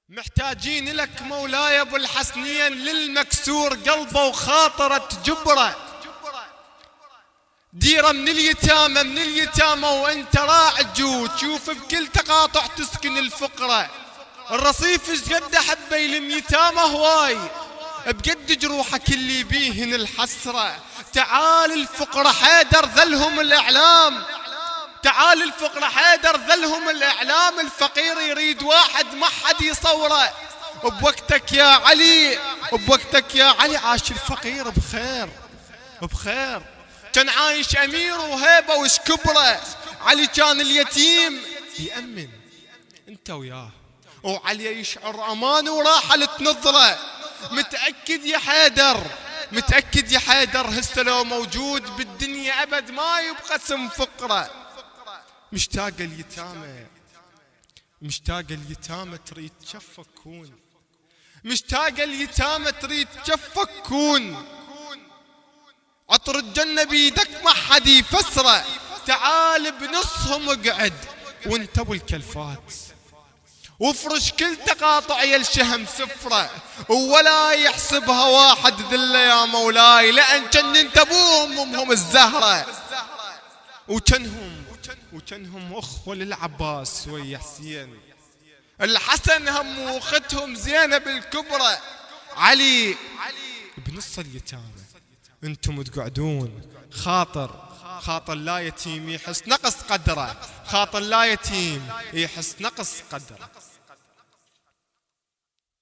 محتاجين لك مولاي ابو الحسنين للمكسور قلبه وخاطره جبره، ديره من اليتامى وانت راعج وتشوف بكل تقاطع تسكن الفقره. الرصيف ايش قد احبه يلم يتامى هواي، بقد جروحك اللي بيهن الحسره. تعال الفقره حيدر ذلهم الاعلام، تعال الفقره حيدر ذلهم الاعلام. الفقير يريد واحد ما حد يصوره. بوقتك يا علي، بوقتك يا علي عاش الفقير بخير بخير، كان عايش امير وهيبه وش كبره. علي كان اليتيم يأمن انت وياه، وعلي يشعر امان وراحه لتنظره. متأكد يا حيدر، متأكد يا حيدر هسه لو موجود بالدنيا ابد ما يبقى اسم فقره. مشتاق اليتامى، مشتاق اليتامى تريد تشفك كون، مشتاق اليتامى تريد تشفك كون. عطر الجنة بيدك ما حد يفسره. تعال بنصهم اقعد وانت والكلفات، وافرش كل تقاطع يا الشهم سفرة، ولا يحسبها واحد ذله يا مولاي، لأن كن انت ابوهم وامهم الزهرة. وكنهم اخوة للعباس ويا حسين، الحسن هم واختهم زينب الكبرى. علي بنص اليتامى انتم تقعدون، خاطر لا يتيم يحس نقص قدره، خاطر لا يتيم يحس نقص قدره.